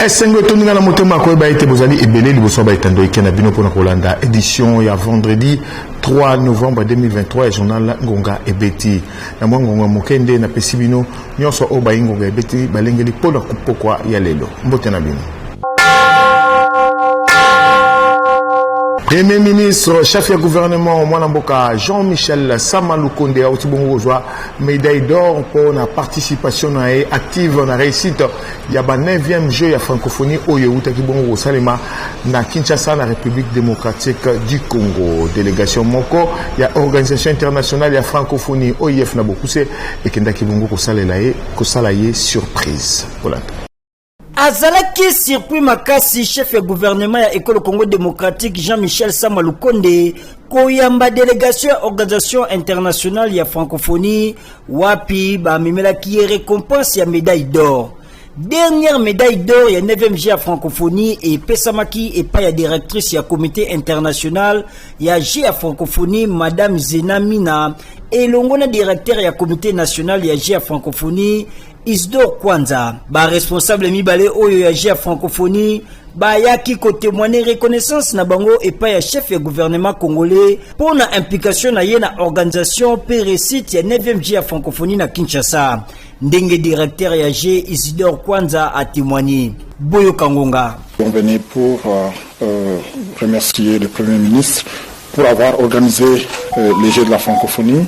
Esengo toninga na motema ko ba ite bozali ebele liboso ba itando ikena bino pona kolanda édition ya vendredi 3 novembre 2023 journal Ngonga Ebeti na Ngonga Mokende na pesibino nyonso o ba Ngonga Ebeti balengeli pona kupokwa ya lelo mbote na bino. Premier ministre, chef du gouvernement, Mwanamboka, Jean-Michel Sama Lukonde, a aussi bon rejoint médaille d'or pour la participation active dans la réussite. Il y a le 9e jeu de francophonie au Yéhouta qui bon Salema na Kinshasa, la République démocratique du Congo. Délégation Moko, il y a organisation internationale de la francophonie OIF na Bokuse et Kenda Kibongo Kosalaye surprise. Voilà. Azalaki surpris makasi chef du gouvernement ya école Congo démocratique Jean-Michel Sama Lukonde koyamba délégation organisation internationale ya francophonie wapi ba mimela ki récompense ya médaille d'or. Dernière médaille d'or ya 9e G à francophonie et Pesamaki et pas ya directrice ya comité international ya G à francophonie madame Zenamina et longona directeur ya comité national ya G à francophonie Isidore Kwanza, ba responsable mibale oyo ya G à francophonie, ba yaki ko témoigner reconnaissance na bango et pas ya chef du gouvernement congolais pour na implication na yena organisation pérécite ya 9e G à francophonie na Kinshasa. Ndenge directeur ya G Isidore Kwanza a témoigné. Boyo Kangonga. On venait pour remercier le Premier ministre pour avoir organisé les Jeux de la francophonie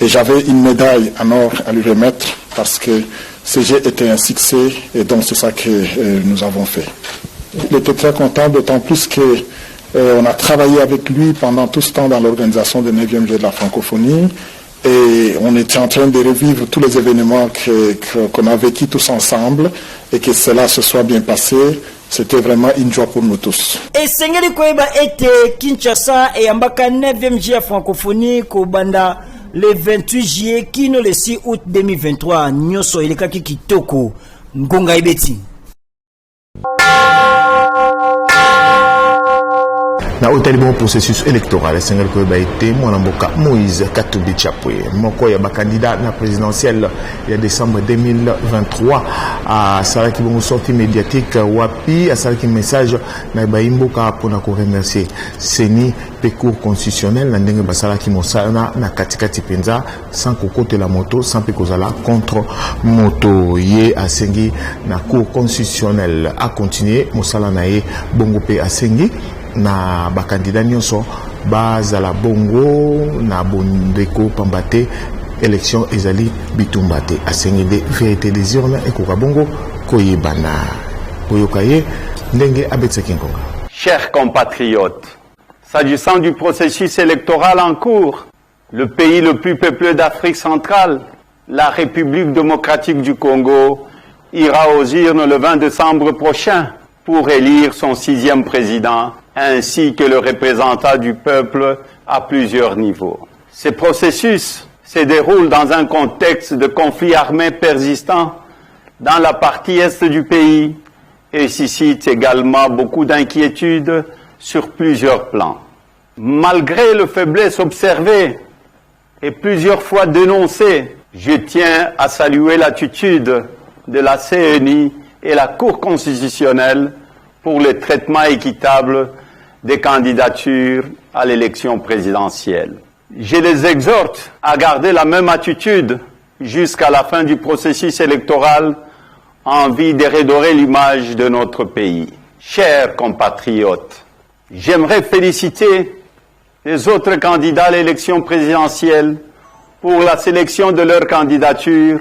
et j'avais une médaille en or à lui remettre parce que ce jeu était un succès et donc c'est ça que nous avons fait. Il était très content, d'autant plus qu'on a travaillé avec lui pendant tout ce temps dans l'organisation des 9e Jeux de la francophonie et on était en train de revivre tous les événements qu'on a vécu tous ensemble et que cela se soit bien passé. C'était vraiment une joie pour nous tous. Et Sengeli Koeba était Kinshasa et Ambaka 9e Jeux francophonie Kobanda le 28 juillet kino le 6 août 2023 nyoso elekaki kitoko Ngonga Ebeti. Na otali bon processus électoral Sénégal ko ba été Mwanamboka Moïse Katumbi Chapwe moko ya ba candidat na présidentielle ya décembre 2023 à salaki bon sortie médiatique wapi à salaki message na ba imboka pona ko remercier Seni pe cour constitutionnel na ndenge basalaki mosana na katikati penza sans kokote la moto sans pe kozala contre moto ye asengi na cour constitutionnel a continuer mosala na ye bongo pe asengi na ba candidat nyonso bazala bongo na bondeko pambate élection ezali bitumbate asengede vérité des urnes et koka bongo koyebana boyokaye ndenge abetsaki nkonga. Chers compatriotes, s'agissant du processus électoral en cours, le pays le plus peuplé d'Afrique centrale, la République démocratique du Congo, ira aux urnes le 20 décembre prochain pour élire son 6e président ainsi que le représentant du peuple à plusieurs niveaux. Ce processus se déroule dans un contexte de conflit armé persistant dans la partie est du pays et suscite également beaucoup d'inquiétudes sur plusieurs plans. Malgré les faiblesses observées et plusieurs fois dénoncées, je tiens à saluer l'attitude de la CENI et la Cour constitutionnelle pour le traitement équitable des candidatures à l'élection présidentielle. Je les exhorte à garder la même attitude jusqu'à la fin du processus électoral en vue de redorer l'image de notre pays. Chers compatriotes, j'aimerais féliciter les autres candidats à l'élection présidentielle pour la sélection de leur candidature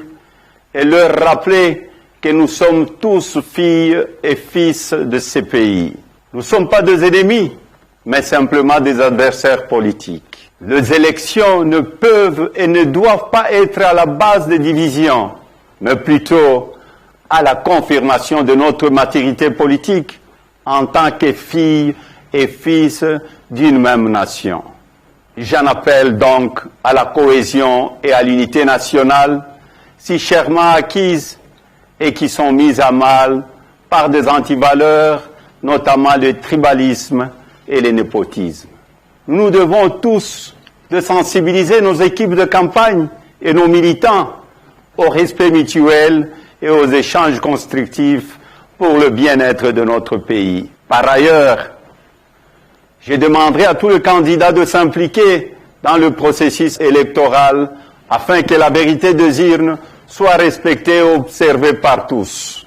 et leur rappeler que nous sommes tous filles et fils de ces pays. Nous ne sommes pas des ennemis, mais simplement des adversaires politiques. Les élections ne peuvent et ne doivent pas être à la base des divisions, mais plutôt à la confirmation de notre maturité politique en tant que filles et fils d'une même nation. J'en appelle donc à la cohésion et à l'unité nationale, si chèrement acquises et qui sont mises à mal par des antivaleurs, notamment le tribalisme et le népotisme. Nous devons tous de sensibiliser nos équipes de campagne et nos militants au respect mutuel et aux échanges constructifs pour le bien-être de notre pays. Par ailleurs, je demanderai à tous les candidats de s'impliquer dans le processus électoral afin que la vérité des urnes soit respectée et observée par tous.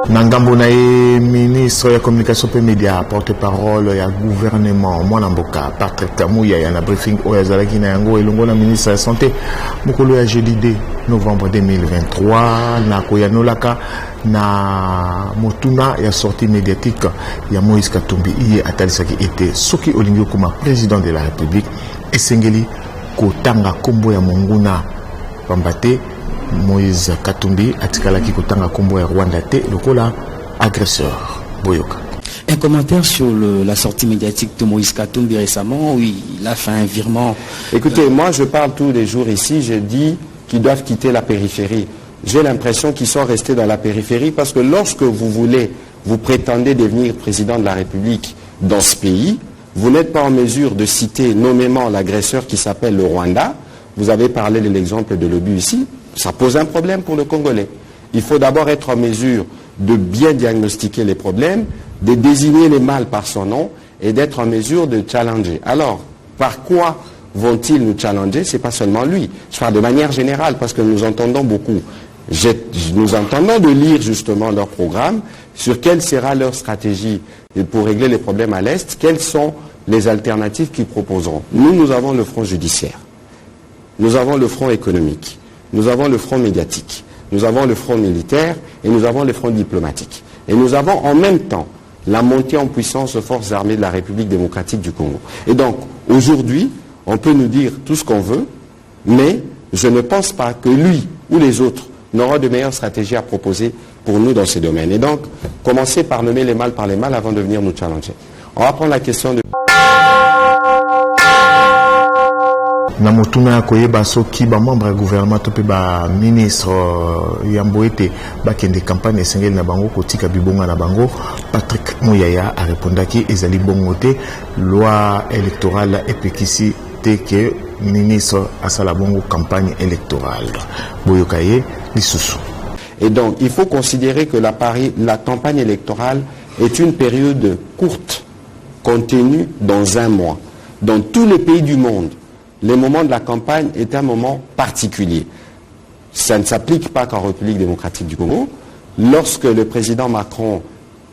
Nangambo nae ministre ya communication et média porte-parole ya gouvernement Mwanamboka Patrick Kamouya ya na briefing oya zalaki na yango elongo na ministre ya santé mokolo ya jeudi 2 novembre 2023 na koyanolaka na motuna ya sortie médiatique ya Moïse Katumbi iye atalisaki ete soki olingi okoma président de la République esengeli kotanga kombo ya monguna pambate Moïse Katumbi atikalaki kotanga kombo ya Rwanda te lokola agresseur. Boyoka. Un commentaire sur la sortie médiatique de Moïse Katumbi récemment, où il a fait un virement. Écoutez, moi je parle tous les jours ici, je dis qu'ils doivent quitter la périphérie. J'ai l'impression qu'ils sont restés dans la périphérie parce que lorsque vous prétendez devenir président de la République dans ce pays, vous n'êtes pas en mesure de citer nommément l'agresseur qui s'appelle le Rwanda. Vous avez parlé de l'exemple de l'obus ici. Ça pose un problème pour le Congolais. Il faut d'abord être en mesure de bien diagnostiquer les problèmes, de désigner les mal par son nom et d'être en mesure de challenger. Alors, par quoi vont-ils nous challenger? Ce n'est pas seulement lui. Je parle de manière générale parce que nous entendons beaucoup. Nous entendons de lire justement leur programme sur quelle sera leur stratégie pour régler les problèmes à l'Est, quelles sont les alternatives qu'ils proposeront. Nous avons le front judiciaire. Nous avons le front économique. Nous avons le front médiatique, nous avons le front militaire et nous avons le front diplomatique. Et nous avons en même temps la montée en puissance aux forces armées de la République démocratique du Congo. Et donc, aujourd'hui, on peut nous dire tout ce qu'on veut, mais je ne pense pas que lui ou les autres n'auront de meilleures stratégies à proposer pour nous dans ces domaines. Et donc, commencer par nommer les mal par les mal avant de venir nous challenger. On va prendre la question de... Na motuna koyeba soki ba membre gouvernement to pe ba ministre yamboete ba kende campagne esengeli na bango kotika bibonga na bango. Patrick Mouyaya a répondaki ezali bongote loi électorale epekisi te que ministre asala bongo campagne électorale. Boyokaye lisusu. Et donc il faut considérer que la campagne électorale est une période courte contenue dans un mois. Dans tous les pays du monde, le moment de la campagne est un moment particulier. Ça ne s'applique pas qu'en République démocratique du Congo. Lorsque le président Macron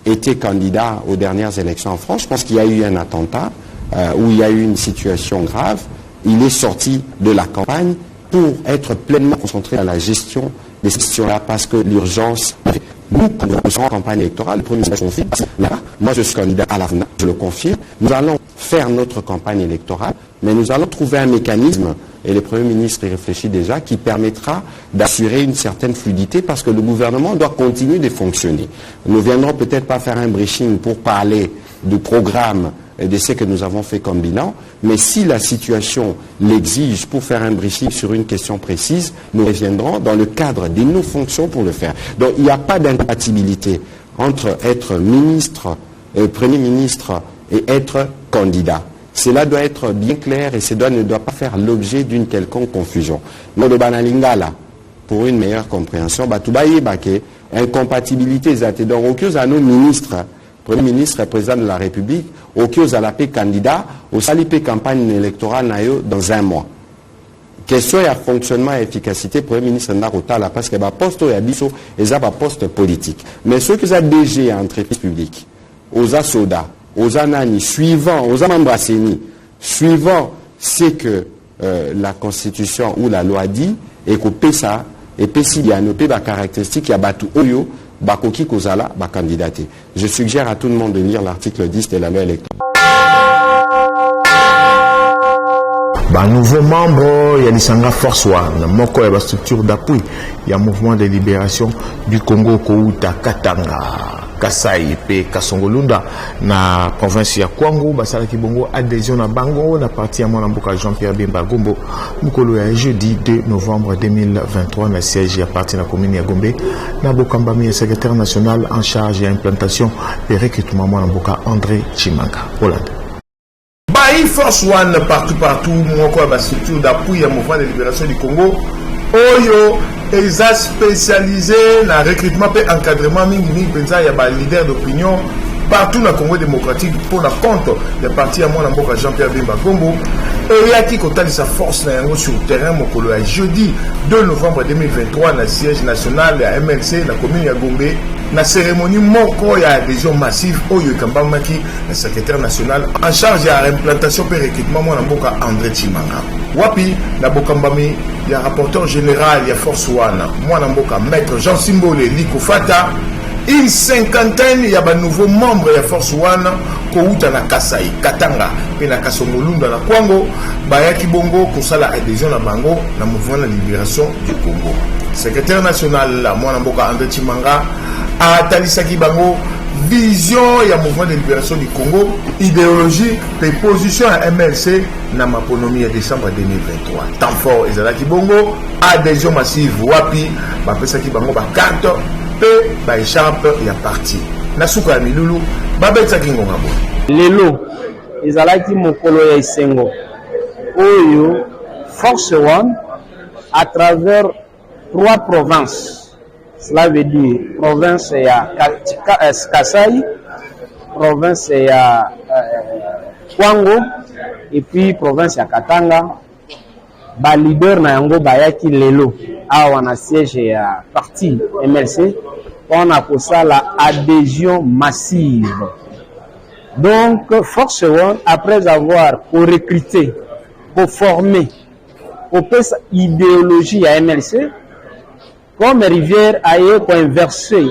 était candidat aux dernières élections en France, je pense qu'il y a eu un attentat où il y a eu une situation grave. Il est sorti de la campagne pour être pleinement concentré à la gestion des questions-là parce que l'urgence... Nous, quand nous sommes en campagne électorale, le Premier ministre confirme, là, moi je suis candidat à l'avenir, je le confirme, nous allons faire notre campagne électorale, mais nous allons trouver un mécanisme, et le Premier ministre y réfléchit déjà, qui permettra d'assurer une certaine fluidité parce que le gouvernement doit continuer de fonctionner. Nous ne viendrons peut-être pas faire un briefing pour parler du programme et de ce que nous avons fait comme bilan, mais si la situation l'exige pour faire un briefing sur une question précise, nous reviendrons dans le cadre de nos fonctions pour le faire. Donc il n'y a pas d'incompatibilité entre être ministre, Premier ministre et être candidat. Cela doit être bien clair et cela ne doit pas faire l'objet d'une quelconque confusion. Nous de Banalingala, pour une meilleure compréhension, incompatibilité, donc aucun à nos ministres, Premier ministre et président de la République, aucun à la paix candidat, au salipé campagne électorale dans un mois. Question et fonctionnement et efficacité, Premier ministre Narotala, parce que poste et abisso et ça poste politique. Mais ceux qui ont DG à entreprise publique, aux soda, aux anani, suivant, aux amambrasséni, suivant ce que la Constitution ou la loi dit, et qu'au PESA, et PESI, il y a une caractéristique, il y a batu oyo, bakoki kozala, candidaté. Je suggère à tout le monde de lire l'article 10 de la loi électorale. Nouveau membre, il y a l'Isanga Force One, moko ya structure d'appui, il y a mouvement de libération du Congo, Kouta, Katanga, Kasai, pe Kasongolunda, na province ya Kwango, basala kibongo, adhésion na Bango, na parti à Mwanamboka Jean-Pierre Bemba Gombo, mukolo ya jeudi 2 novembre 2023, na siège à partir de la commune ya Gombe, na Bokambami, secrétaire national en charge de l'implantation et recrutement Mwanamboka André Chimanga, Hollande. Force One partout, mon quoi, structure d'appui à mouvement de libération du Congo, oyo eza spécialisé na recrutement pe encadrement mingi penza ya ba leader d'opinion partout na Congo démocratique pour na compte des partis à mon mboka Jean-Pierre Bemba Gombo et yaki kotali sa force na yango sur terrain mokolo ya jeudi 2 novembre 2023 na siège national ya MLC na commune ya Gombe na cérémonie moko ya adhésion massive oyo kambamaki le secrétaire national en charge ya implantation pe recrutement mon mboka André Chimanga wapi na bokambami ya rapporteur général ya force wana mon mboka maître Jean Simbole Likofata une cinquantaine ya ba nouveaux membres ya force wana kouta na Kasai Katanga pe na Kasongolunda na Kwango bayaki bongo kosala adhésion na bango na mouvement de libération du Congo. Secrétaire national la mwana mboka André Chimanga a talisaki bango vision ya mouvement de libération du Congo, idéologie et position à MLC na maponomi ya décembre 2023. Temps fort ezalaki bongo adhésion massive wapi ba pesaki bango ba carte pe ba écharpe ya parti. Na suka ya milulu babetsaki ngonga bo. Lelo ezalaki mokolo ya isengo oyo Force One à travers 3 provinces. Cela veut dire province ya Kasai, province ya Kwango et puis province ya Katanga. Ba leader na yango bayaki lelo awa na siège ya parti MLC on a pour ça la adhésion massive. Donc Force One après avoir recruté, pour former, pour faire idéologie à MLC comme rivière aye ko inverser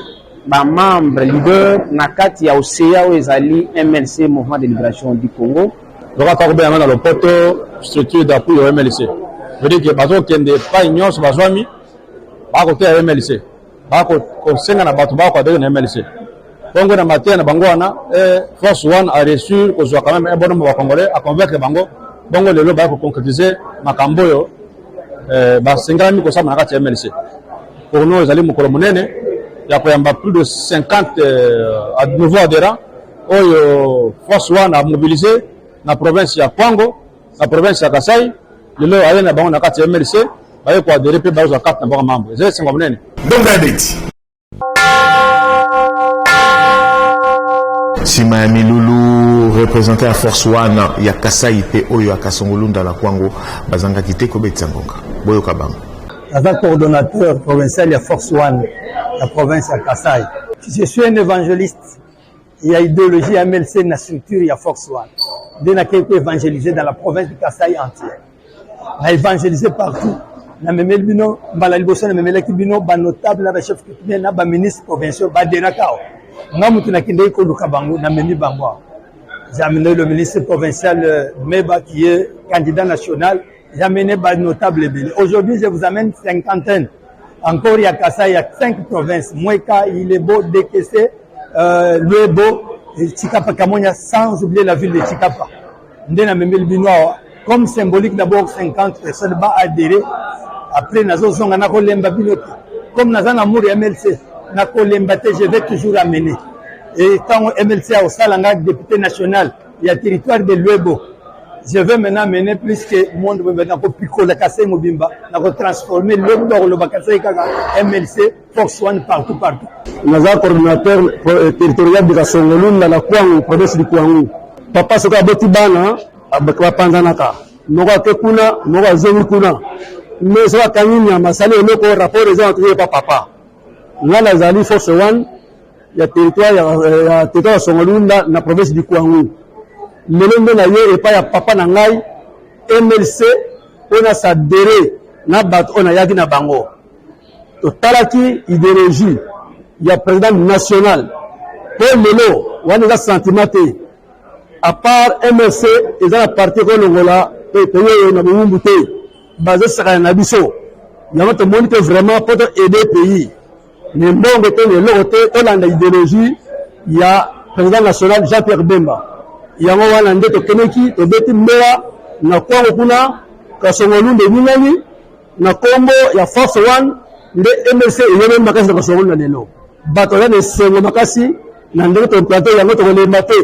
ba membre leader na kati ya OCA ou ezali MLC mouvement de libération du Congo. Donc à part dans le poto structure d'appui au MLC. Je veux dire que bazo kende pas union sur bazwami ba côté ya MLC. Ba ko senga na bato ba ko de MLC. Donc na matin na bango wana Force One a reçu ko zo quand même un bon nombre de Congolais à convaincre bango. Bongo lelo ba ko concrétiser makambo yo ba senga mi ko sa na kati ya MLC. Pour nous, les mokolo monene, il y a plus de 50 nouveaux adhérents. Force One a mobilisé dans la province de Kwango, la province de Kasai. Le lot a na bango na kati MLC, ba ko adhérer pe ba zo 4 na membres. C'est ce monene. Donc adeti. Sima Milulu représenté à Force One ya Kasai pe oyo akasongolunda la Kwango bazanga kite ko betsangonga. Boyo kabanga. Avec coordonnateur provincial de Force One, la province de Kasai. Je suis un évangéliste. Il y a idéologie MLC dans la structure, il y a Force One. Il y a quelqu'un évangélisé dans la province de Kasai entière. Il a évangélisé partout. Il y a même bino, balaliboso, il y a même bino, notable, il y a chef coutumier, il y a ministre provincial, il y a Denakao. Il y a j'ai amené le ministre provincial Meba qui est candidat national. J'ai amené des notables belés. Aujourd'hui, je vous amène cinquantaine. Encore, il y a Kasai, il y a 5 provinces. Mweka, il est beau, Dekese, Luebo, Chikapa Kamonia, sans oublier la ville de Chikapa. Ndena Memel Binoa, comme symbolique d'abord 50 personnes va adhérer. Après, Nazo Zonga, Nako Lemba Binoki. Comme Nazan Amour et MLC, Nako Lemba, je vais toujours amener. Et quand MLC a au Salanga, député national, il y a le territoire de Luebo. Je veux maintenant mener plus que le monde pour picoler la Kasai Mobimba, pour transformer le Bakasai MLC, Force One partout. Nous avons un coordinateur territorial de Kasongolun dans la Kwango, province du Kwango. Papa Soka Botibana, Abakwa Panzanaka. Noga Kekuna, Noga Zemikuna. Mais ça va Kanyina, Masali, et le rapport des gens qui papa. Là, la Zali Force One, il y a territoire de Songolun dans la province du Kwango. Melombe na ye epa ya papa na ngai MLC ona s'adhérer na bato ona yaki na bango totalaki idéologie ya président national po lelo wana za sentiment te à part MLC eza na parti ko longola pe peyo na bumbu te bazo saka na biso yango to moni que vraiment pour aider pays ne mbongo te ne lote to landa idéologie ya président national Jean-Pierre Bemba. Yango wana nde tokeneki tobeti mbeya na Kwango kuna Kasongolunde ningani na kombo ya Force One nde MLC eyeme makasi na Kasongolunde lelo bato ya nesengo makasi na ndenge to planter yango to kolemba te.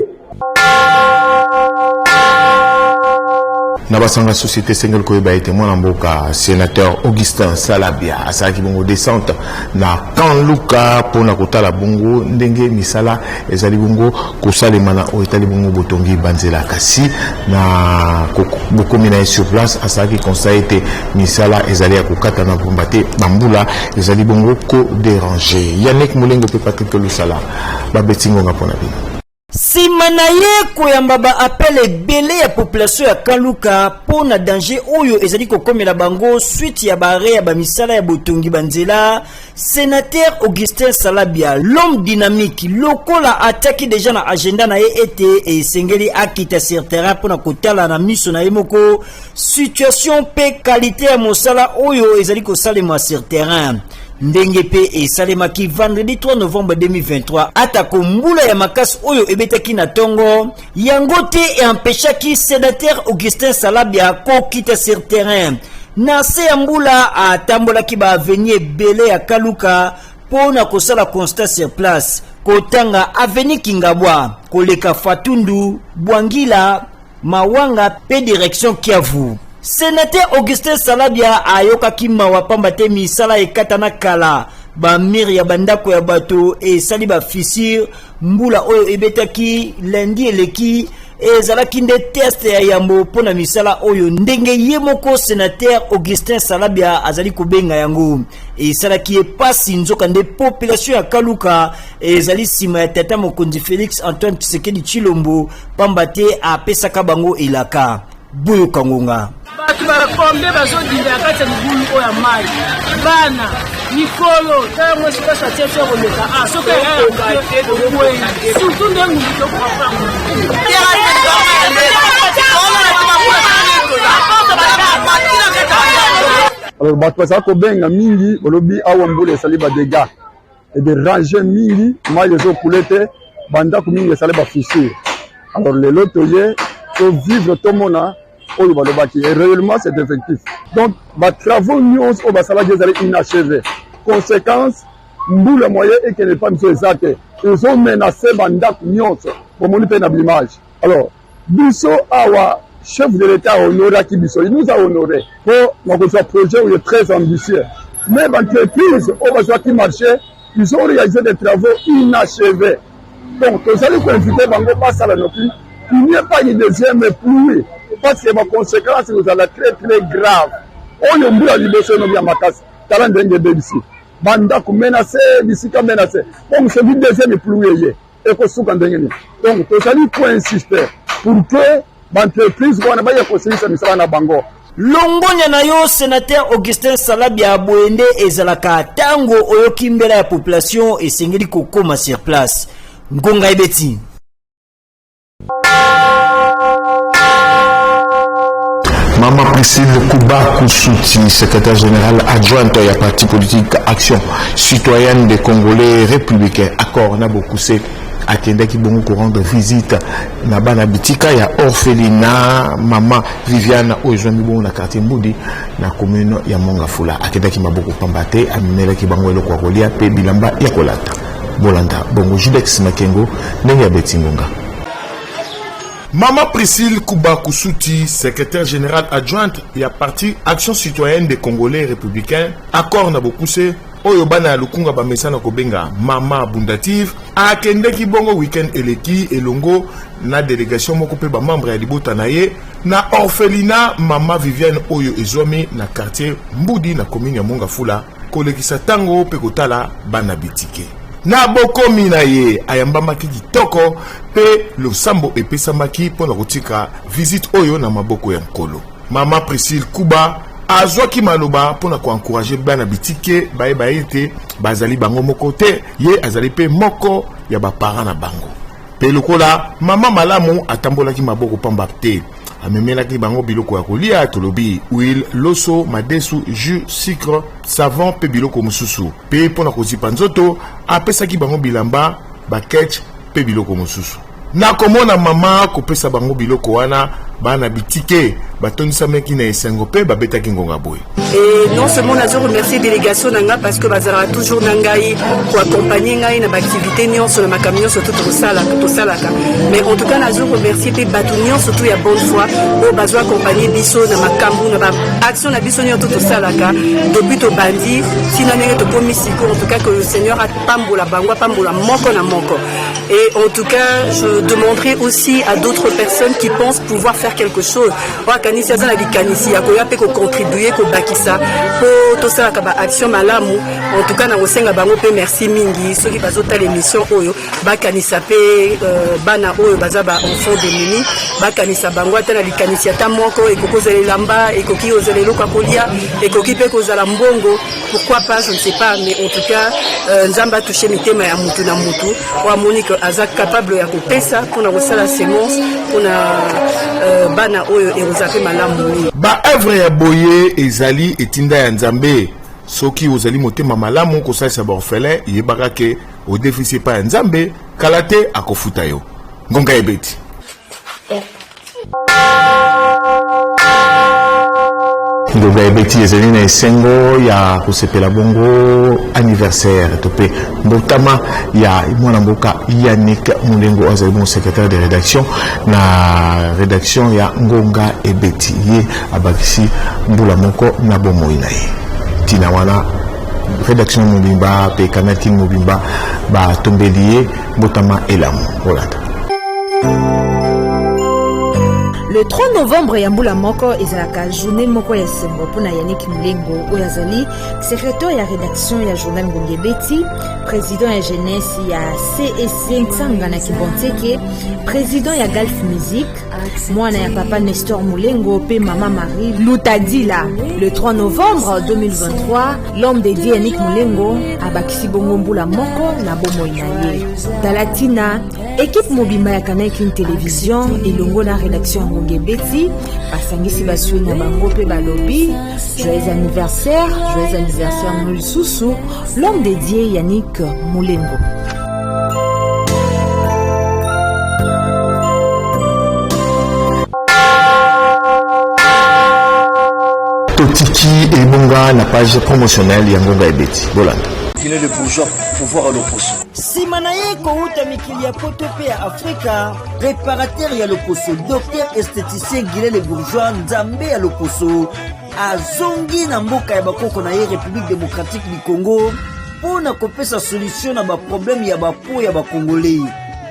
na basanga société sengel ko ba été mwana mboka sénateur Augustin Salabia asaki bongo descente na Kanluka pona kotala bongo ndenge misala ezali bongo kosalema na oitali bongo botongi banzela kasi na bokomi na sur place asaki conseil misala ezali ya kokata na bombate bambula ezali bongo ko déranger Yannick Mulengo pe Patrick Lusala babetingo ngapona bino simana ye koyamba ba appel ebele ya population ya Kanluka pona danger oyo ezali kokomela bango suite ya bare ya bamisala ya botongi banzela. Sénateur Augustin Salabia, l'homme dynamique, lokola attaqué déjà na agenda na ye ete et sengeli akita sur terrain pona kotala na miso na yemoko situation pe qualité ya mosala oyo ezali kosalema sur terrain. Ndenge pe esalemaki vendredi 3 novembre 2023 atako mbula ya makasi oyo ebetaki na tongo yango te e empêchaki sénateur Augustin Salabia kokita sur terrain na se ya mbula atambolaki ba avenue bele ya Kanluka pona kosala constat sur place kotanga avenue Kingabwa koleka Fatundu Bwangila Mawanga pe direction Kiavu. Sénateur Augustin Salabia ayokaki mawa pamba te misala ekatana kala ba mir ya bandako ya bato e sali ba fissure mbula oyo ebetaki lundi eleki ezalaki nde test ya yambo pona misala oyo ndenge yemoko sénateur Augustin Salabia azali kobenga yango esalaki epasi nzoka nde population ya Kanluka ezali sima ya tata mokonzi Félix Antoine Tshisekedi Tshilombo pamba te apesaka bango elaka boyo kangonga batu barakombe bazodinda yakati ya migulu oya mai bana mikolo taya mwesi kasa tete koleka soka surtout nde ngulito kumapango alors bato bazala kobenga mingi bolobi awa mbula esali badega et de ranger mingi mai ezokule te bandako mingi esali bafissure alors lelo toye tovivre tomona oyo balobaki et réellement c'est effectif donc batravaux nyonso oyo basalaki ezali inachevé conséquence mbula moyen ekende pa miso eza te ezomenase bandako nyonso bomoni mpe na bimage alors biso awa chef de l'état honoraki biso il nous a honoré pour nakozwa projet oyo très ambitieux mais l'entreprise oyo bazwaki marché ils ont réalisé des travaux inachevés donc tozali koinvite bango basala noki il n'y a pas une deuxième pluie parce que ma conséquence nous allons très très grave. Oyo mbula liboso no bia makasi tala ndenge bebisi banda ku menacer bisika menacer donc c'est une deuxième pluie ye et ko suka ndenge ni donc to sali pour insister pour que l'entreprise wana ba yakosilisa misala na bango longonya na yo sénateur Augustin Salabia boende ezalaka tango oyo kimbela ya population esengeli kokoma sur place ngonga ebeti. Maman Priscille Kouba Koussouti, secrétaire général adjointe à parti politique Action Citoyenne des Congolais Républicains, accord Nabokoussé, akendaki bongo ko rendre visite na bana bitika ya orphelinat Maman Viviane ozwami bongo na quartier Mbudi na commune ya Mongafula, akendaki maboko pambate amelaki bango eloko ya kolia pe bilamba ya kolata bolanda bongo Judex Makengo ndenge ya betingonga. Maman Priscille Kouba Koussouti, secrétaire générale adjointe et à parti Action Citoyenne des Congolais Républicains, accord na bokuse oyo bana lukunga ba mesana kobenga Mama Bundative, akende ki bongo weekend eleki elongo na délégation moko pe ba membre ya libota na ye na orphelinat Mama Viviane oyo ezomi na quartier Mbudi na commune ya Mongafula kolekisa tango pe kotala bana bitike. Na bokomi na ye ayambamaki kitoko pe losambo epesamaki pona kotika visite oyo na maboko ya nkolo. Mama Priscille Kouba azwaki maloba pona ko encourager bana bitike baye te bazali bango moko te ye azali pe moko ya ba parents na bango. Pe lokola mama malamu atambolaki maboko pamba te amemelaki bango biloko ya kolia tolobi huile, loso, madesu, jus, sucre, savon pe biloko mususu. Pe pona kozipa nzoto apesaki bango bilamba, baketch pe biloko mususu. Na komona mama kopesa bango biloko wana bana bitike batondisamaki na esengo pe babetaki ngonga boye. Et non seulement nous avons remercié la délégation Nanga parce que Bazara toujours Nangaï pour accompagner Nangaï dans l'activité Nyon sur le Macamion surtout au Salaka. Mais en tout cas, nous avons remercié les Batunions surtout il y a bonne foi pour Bazo accompagner Bisso dans Macambu dans l'action de Bisso Nyon tout au Salaka depuis au Bandi si nous avons promis en tout cas que le Seigneur a Pambola Bangwa Pambola Moko na Moko. Et en tout cas, je demanderai aussi à d'autres personnes qui pensent pouvoir faire quelque chose. Kanisi azana bikanisi ya koya pe ko contribuer ko bakisa pour to sala ka ba action malamu. En tout cas na kosenga bango pe merci mingi soki bazota l'émission oyo bakanisa pe bana oyo bazaba enfant de mini bakanisa bango atana bikanisi ata moko ekokozela lamba ekoki ozela loka kolia ekoki pe kozala mbongo pourquoi pas je ne sais pas mais en tout cas nzamba toucher mitema ya mutu na mutu wa Monique azak capable ya kopesa pona kosala semence pona bana oyo eroza ba œuvre ya boye ezali etinda ya nzambe soki ozali motema malamu kosalisa ba orphelin yebaka ke o déficit pa ya nzambe kala te akofuta yo ngonga ebeti. Ngonga ebeti ezali na esengo ya kosepela bongo anniversaire tope mbotama ya mwana mboka Yannick Mulengo azali mon secrétaire de rédaction na rédaction ya Ngonga ebeti ye abakisi mbula moko na bomoi na ye tina wana rédaction mobimba pe Canal King mobimba ba tombelier mbotama elamu olanda. Le 3 novembre, Yambula Moko ezalaka journée moko ya sembo pona Yannick Mulengo oyazali secrétaire ya rédaction ya journal Ngonga ebeti, président ya jeunesse ya CSC Ntsanga na Kibonteke, président ya Gulf Music, mwana ya papa Nestor Mulengo pe maman Marie Lutadila. Le 3 novembre 2023, l'homme dédié Yannick Mulengo abakisi bongo mbula moko na bomoi na ye. Dalatina, équipe mobima ya Canal King télévision elongo na rédaction Ngonga ebeti basangisi basui na bango pe balobi joyeux anniversaire Nolususu, l'homme dédié Yannick Mulengo. Totiki et Bonga la page promotionnelle ya Ngonga ebeti bolanda. Il est le bourgeois pouvoir à l'opposition. Simanaye kouta mikili ya poto pe ya Afrika, réparateur ya loposo, docteur esthéticien Guilé le bourgeois, Nzambe ya loposo, azongi na mboka ya bakoko na ye République démocratique du Congo, pour na kopesa solution na ba problème ya ba po ya ba Congolais.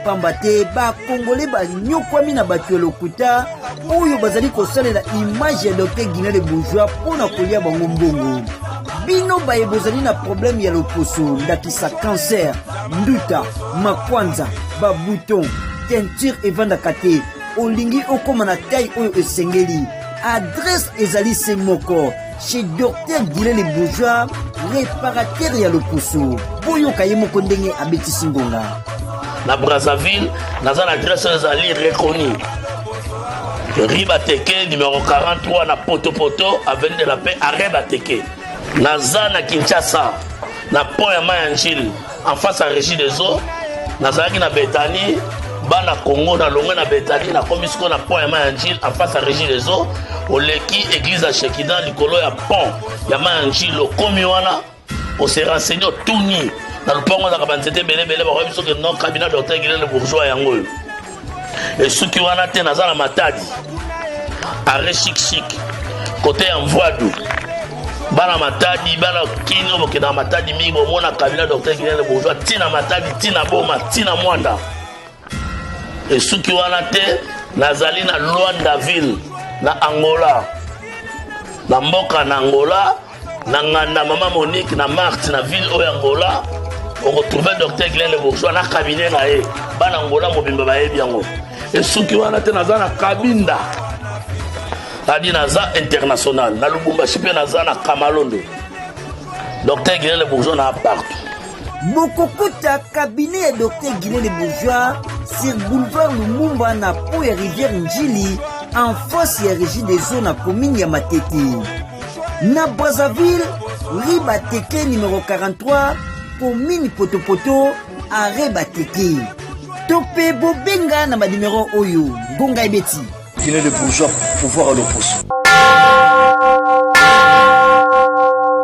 Pambate ba Congolais ba nyokwami na batu ya lokuta, oyo bazali kosalela image ya docteur Guilé le bourgeois pour na kolia bango mbongo. Bino baye bozali na problème ya loposo ndakisa cancer, nduta, makwanza, ba bouton, teinture evandaka te, olingi okoma na taille oyo esengeli. Adresse ezali se moko chez docteur Guilé le bourgeois, réparateur ya loposo. Boyo kaye moko ndenge abetisi Ngonga. Na Brazzaville, naza na adresse ezali reconnue. Riba Teke numéro 43 na Poto avenue de la Paix arrêt Bateke. Naza na Kinshasa na pont ya Mayanjil en face à Régie des Eaux. Nazalaki na Betani bana Congo na longwe na Betani na komisiko na pont ya Mayanjil en face à Régie des Eaux. Oleki église à Shekidan likolo ya pont ya Mayanjil okomi wana o se renseigner tuni na lupango na kabanzete belé ba biso ke non cabinet docteur Guilé le bourgeois yango. Et suki wana te naza na Matadi arrêt chic côté en Voadou. Bana Matadi, bana Kino, Mokena Matadi, Migo, Mona, Kabila, Docteur Guilé le bourgeois, Tina Matadi, Tina Boma, Tina Mwanda. Et ceux qui ont été, Nazali na Luandaville, na Angola, na Mboka na Angola, na Nganda, Maman Monique, na Marthe, na ville au Angola, on retrouve Docteur Guilé le bourgeois, na cabinet na e, bana Angola, Mobimba Bae Biango. Et ceux qui ont été, Nazana Kabinda. Adi naza international na Lubumbashi pe naza na Kamalondo. Docteur Guilé le bourgeois na partout. Bokokuta cabinet ya docteur Guilé le bourgeois sur boulevard Lumumba na po ya rivière Njili en face ya régie des eaux na commune ya Matete. Na Brazzaville, Riba Teke numéro 43 commune Poto arrêt Bateke. Tope bobenga na ba numéro oyo Ngonga ebeti. incliner les bourgeois pour pouvoir à l'opposition.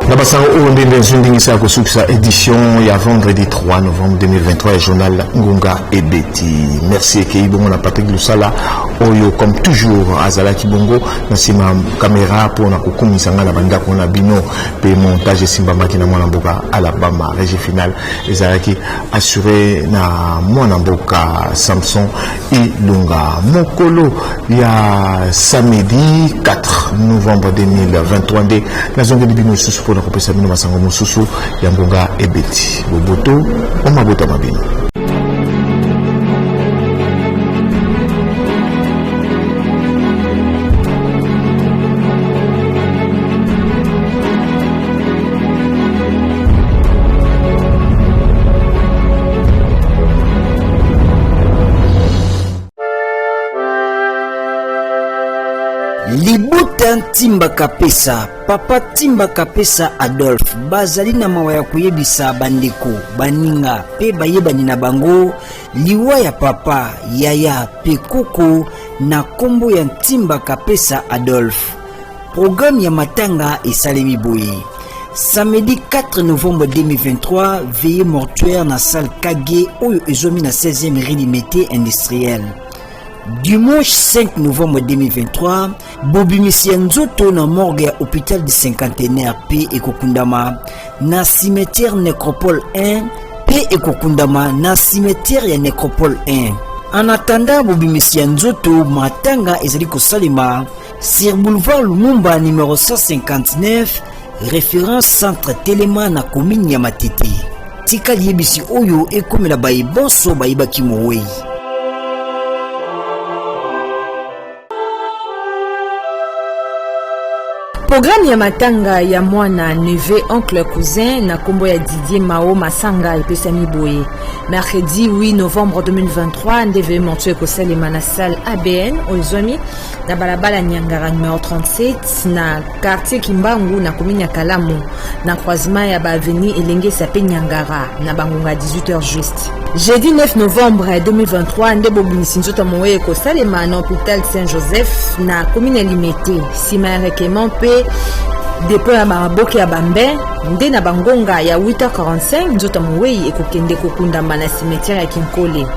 Nabasanga Ondende Zundingisa Kosuksa édition il y a vendredi 3 novembre 2023 journal Ngunga et Betty. Merci Keibongo na Patrick Lusala Oyo comme toujours Azala Kibongo na sima caméra pour na kukumisa ngala banda kona bino pe montage Simba Makina Mwanamboka Alabama régie finale ezalaki assuré na Mwanamboka Samson Ilunga Mokolo ya samedi 4 novembre 2023 de la zone de bino sous pour kopesa bino masango mosusu ya Ngunga et Betty boboto omabota mabino. Libuta Timba Kapesa, Papa Timba Kapesa Adolphe, bazali na mawa ya kuyebisa bandeko, baninga, pe bayebani na bango, liwa ya papa, yaya, pe koko, na kombo ya Timba Kapesa Adolphe. Programme ya matanga esalemi boye. Samedi 4 novembre 2023, veillée mortuaire na salle Kage, oyo ezomi na 16e rue Limité industrielle. Dimanche 5 novembre 2023, Bobi Missia Nzoto na morgue à hôpital du cinquantenaire P et Kokundama, na cimetière Nécropole 1, P et Kokundama, na cimetière ya Nécropole 1. En attendant Bobi Missia Nzoto, matanga ezali kosalema sur boulevard Lumumba numéro 159, référence centre Téléma na commune ya Matete. Tika liebisi oyo ekomela bayi bonso bayibaki mowei. Programme ya matanga ya mwana neve oncle cousin na kombo ya Didier Mao Masanga epesami boye. Mercredi 8 novembre 2023 ndeve mortuaire kosalema na salle ABN Ozomi na balabala Nyangara numéro 37 na quartier Kimbangu na commune ya Kalamu na croisement ya avenue Elenge Sape Nyangara na bangonga 18h juste. Jeudi 9 novembre 2023 ndebo Bobi Nzoto moye kosalema na hôpital Saint-Joseph na commune ya Limete sima ya requement pe dépôt ya maraboke ya Bambe nde na bangonga ya 8h45 Nzoto moye ekokende kokundama na cimetière ya Kinkole.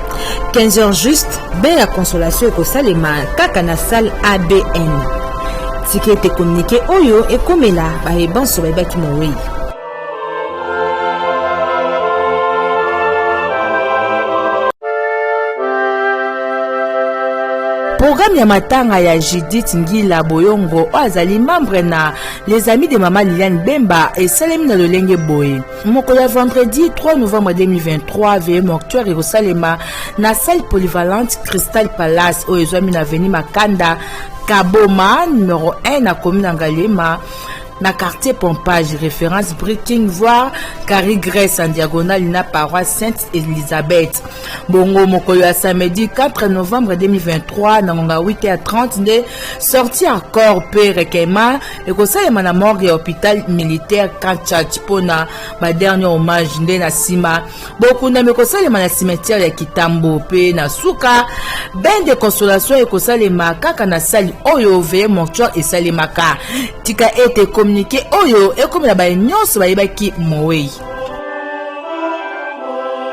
15h juste be ya consolation ekosalema kaka na salle ABN. Tikete communiqué oyo ekomela bayebanso bayebaki moye. Programme ya matanga ya Judith Ngila Boyongo azali membre na les amis de Maman Liliane Bemba et Salemi na lolenge boye. Mokolo ya vendredi 3 novembre 2023 veillée mortuaire Yerusalema na salle polyvalente Crystal Palace au ezwami na avenue Makanda Kaboma numéro 1 na commune Ngalema na quartier Pompage, référence Breaking voire Carrie Grèce en diagonale na paroisse Sainte-Elisabeth. Bongo mokolo ya samedi 4 novembre 2023 na ngonga 8h30 nde sorti encore pe requema et kosalema na morgue hôpital militaire Kanchach pona ba dernier hommage nde na sima bokunda mekosalema na cimetière ya Kitambo pe na suka ben de consolation ekosalema kaka na salle oyo veillée mortuaire esalemaka tika ete communiqué oyo ekomela ba nyonso bayebaki mowei.